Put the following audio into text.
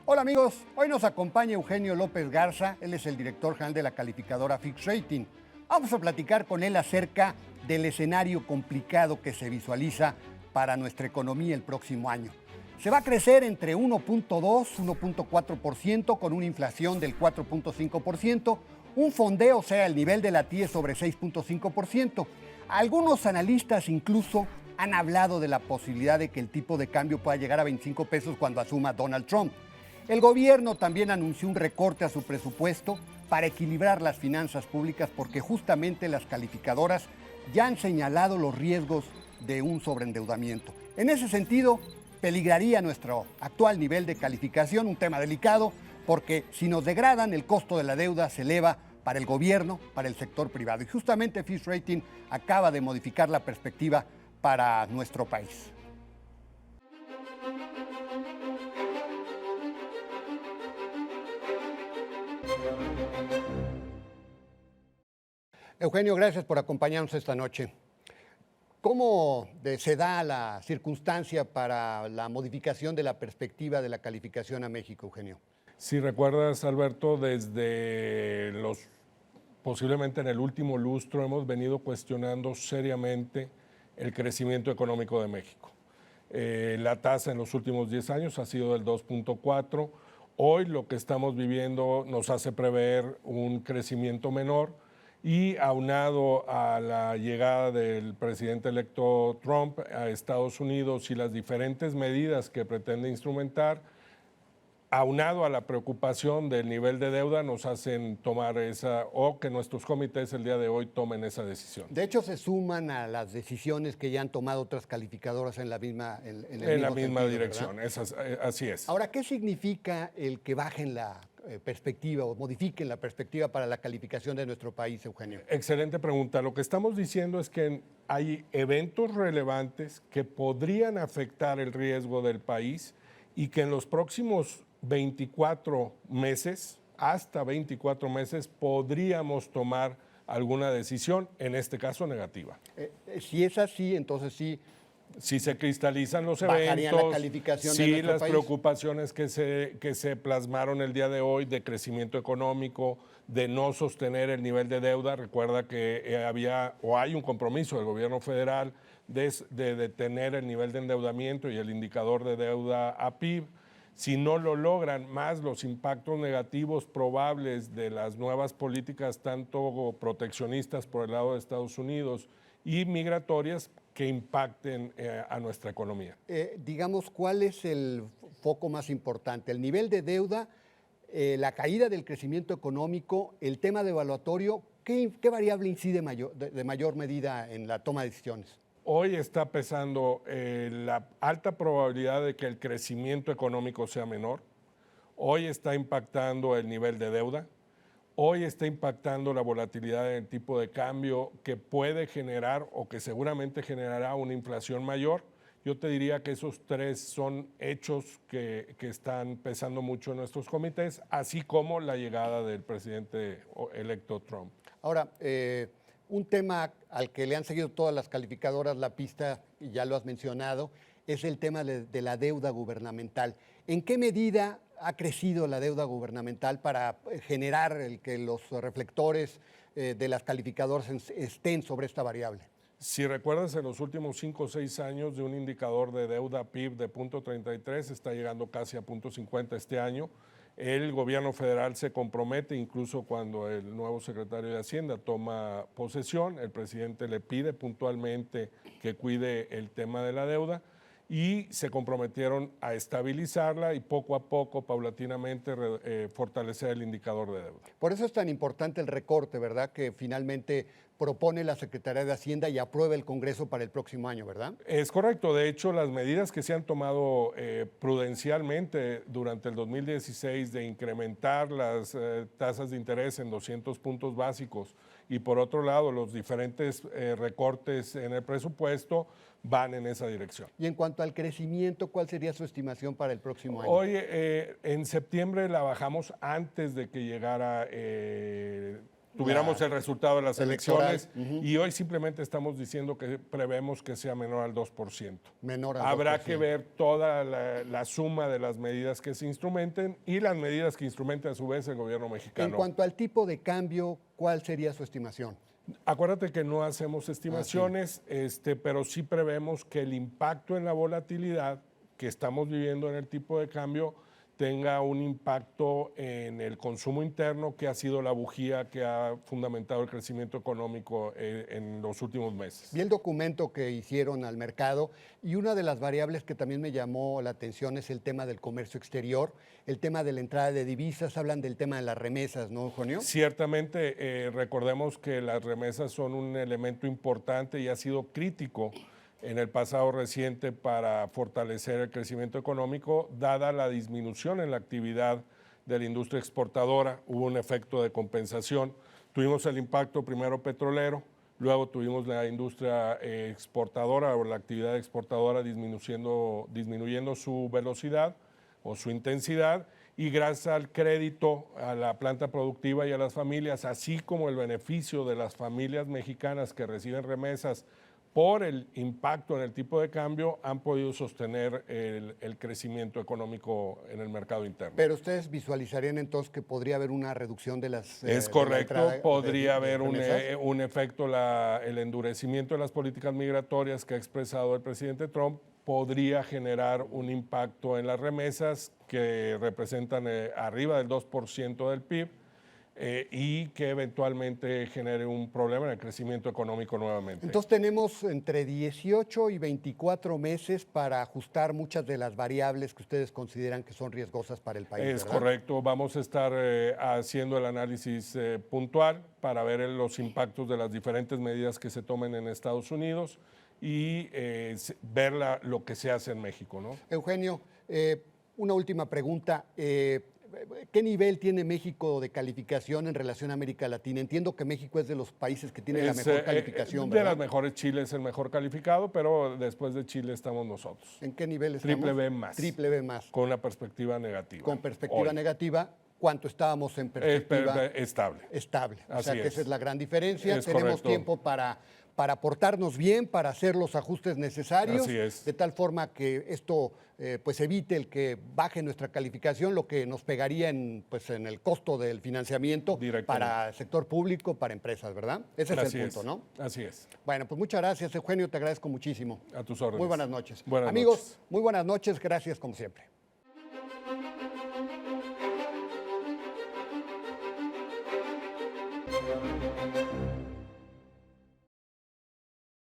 Hola amigos, hoy nos acompaña Eugenio López Garza, él es el director general de la calificadora Fitch Rating. Vamos a platicar con él acerca del escenario complicado que se visualiza para nuestra economía el próximo año. Se va a crecer entre 1.2 y 1.4% con una inflación del 4.5%, un fondeo, o sea, el nivel de la TIE sobre 6.5%. Algunos analistas incluso han hablado de la posibilidad de que el tipo de cambio pueda llegar a 25 pesos cuando asuma Donald Trump. El gobierno también anunció un recorte a su presupuesto para equilibrar las finanzas públicas porque justamente las calificadoras ya han señalado los riesgos de un sobreendeudamiento. En ese sentido, peligraría nuestro actual nivel de calificación, un tema delicado, porque si nos degradan, el costo de la deuda se eleva para el gobierno, para el sector privado. Y justamente Fitch Rating acaba de modificar la perspectiva para nuestro país. Eugenio, gracias por acompañarnos esta noche. ¿Cómo se da la circunstancia para la modificación de la perspectiva de la calificación a México, Eugenio? Si recuerdas, Alberto, posiblemente en el último lustro hemos venido cuestionando seriamente el crecimiento económico de México. La tasa en los últimos 10 años ha sido del 2.4. Hoy lo que estamos viviendo nos hace prever un crecimiento menor y aunado a la llegada del presidente electo Trump a Estados Unidos y las diferentes medidas que pretende instrumentar, aunado a la preocupación del nivel de deuda, nos hacen tomar que nuestros comités el día de hoy tomen esa decisión. De hecho, se suman a las decisiones que ya han tomado otras calificadoras en la misma, dirección, así es. Ahora, ¿qué significa el que bajen la perspectiva o modifiquen la perspectiva para la calificación de nuestro país, Eugenio? Excelente pregunta. Lo que estamos diciendo es que hay eventos relevantes que podrían afectar el riesgo del país y que en los próximos 24 meses, hasta 24 meses, podríamos tomar alguna decisión, en este caso negativa. Si es así, entonces sí. Si se cristalizan los bajarían eventos, la calificación de sí, nuestro las país. preocupaciones que se plasmaron el día de hoy de crecimiento económico, de no sostener el nivel de deuda. Recuerda que hay un compromiso del gobierno federal de detener el nivel de endeudamiento y el indicador de deuda a PIB. Si no lo logran, más los impactos negativos probables de las nuevas políticas, tanto proteccionistas por el lado de Estados Unidos y migratorias, que impacten a nuestra economía. Digamos, ¿cuál es el foco más importante? ¿El nivel de deuda, la caída del crecimiento económico, el tema devaluatorio? ¿Qué variable incide de mayor medida en la toma de decisiones? Hoy está pesando la alta probabilidad de que el crecimiento económico sea menor. Hoy está impactando el nivel de deuda. Hoy está impactando la volatilidad en el tipo de cambio que puede generar o que seguramente generará una inflación mayor. Yo te diría que esos tres son hechos que están pesando mucho en nuestros comités, así como la llegada del presidente electo Trump. Ahora, un tema al que le han seguido todas las calificadoras la pista, y ya lo has mencionado, es el tema de la deuda gubernamental. ¿En qué medida ha crecido la deuda gubernamental para generar que los reflectores de las calificadoras estén sobre esta variable? Si recuerdas, en los últimos 5 o 6 años de un indicador de deuda PIB de 0.33, está llegando casi a 0.50 este año. El gobierno federal se compromete, incluso cuando el nuevo secretario de Hacienda toma posesión, el presidente le pide puntualmente que cuide el tema de la deuda y se comprometieron a estabilizarla y poco a poco, paulatinamente, fortalecer el indicador de deuda. Por eso es tan importante el recorte, ¿verdad?, que finalmente propone la Secretaría de Hacienda y aprueba el Congreso para el próximo año, ¿verdad? Es correcto. De hecho, las medidas que se han tomado prudencialmente durante el 2016 de incrementar las tasas de interés en 200 puntos básicos y, por otro lado, los diferentes recortes en el presupuesto van en esa dirección. Y en cuanto al crecimiento, ¿cuál sería su estimación para el próximo año? Hoy, en septiembre, la bajamos antes de que llegara tuviéramos el resultado de las electoral. elecciones y hoy simplemente estamos diciendo que prevemos que sea menor al 2%. Menor al Habrá 2%. que ver toda la suma de las medidas que se instrumenten y las medidas que instrumente a su vez el gobierno mexicano. En cuanto al tipo de cambio, ¿cuál sería su estimación? Acuérdate que no hacemos estimaciones, pero sí prevemos que el impacto en la volatilidad que estamos viviendo en el tipo de cambio tenga un impacto en el consumo interno, que ha sido la bujía que ha fundamentado el crecimiento económico en los últimos meses. Vi el documento que hicieron al mercado y una de las variables que también me llamó la atención es el tema del comercio exterior, el tema de la entrada de divisas, hablan del tema de las remesas, ¿no, Eugenio? Ciertamente, recordemos que las remesas son un elemento importante y ha sido crítico en el pasado reciente para fortalecer el crecimiento económico, dada la disminución en la actividad de la industria exportadora. Hubo un efecto de compensación. Tuvimos el impacto primero petrolero, luego tuvimos la industria exportadora o la actividad exportadora disminuyendo su velocidad o su intensidad, y gracias al crédito a la planta productiva y a las familias, así como el beneficio de las familias mexicanas que reciben remesas por el impacto en el tipo de cambio, han podido sostener el crecimiento económico en el mercado interno. Pero ustedes visualizarían entonces que podría haber una reducción de las... Es correcto, podría haber un efecto, el endurecimiento de las políticas migratorias que ha expresado el presidente Trump, podría generar un impacto en las remesas que representan arriba del 2% del PIB, y que eventualmente genere un problema en el crecimiento económico nuevamente. Entonces tenemos entre 18 y 24 meses para ajustar muchas de las variables que ustedes consideran que son riesgosas para el país, Es ¿verdad? correcto, vamos a estar haciendo el análisis puntual para ver los impactos de las diferentes medidas que se tomen en Estados Unidos y ver lo que se hace en México, ¿no? Eugenio, una última pregunta. ¿Qué nivel tiene México de calificación en relación a América Latina? Entiendo que México es de los países que tiene la mejor calificación, de ¿verdad? las mejores, Chile es el mejor calificado, pero después de Chile estamos nosotros. ¿En qué nivel estamos? Triple B más. Triple B más. Con una perspectiva negativa. Con perspectiva hoy. negativa, ¿cuánto estábamos en perspectiva? Estable. Estable. O Así sea que es. esa es la gran diferencia. Es Tenemos correcto. tiempo para portarnos bien, para hacer los ajustes necesarios, Así es. de tal forma que esto pues evite el que baje nuestra calificación, lo que nos pegaría en el costo del financiamiento para el sector público, para empresas, ¿verdad? Ese es el punto, ¿no? Así es. Bueno, pues muchas gracias, Eugenio, te agradezco muchísimo. A tus órdenes. Muy buenas noches. Amigos, noches. Muy buenas noches, gracias como siempre.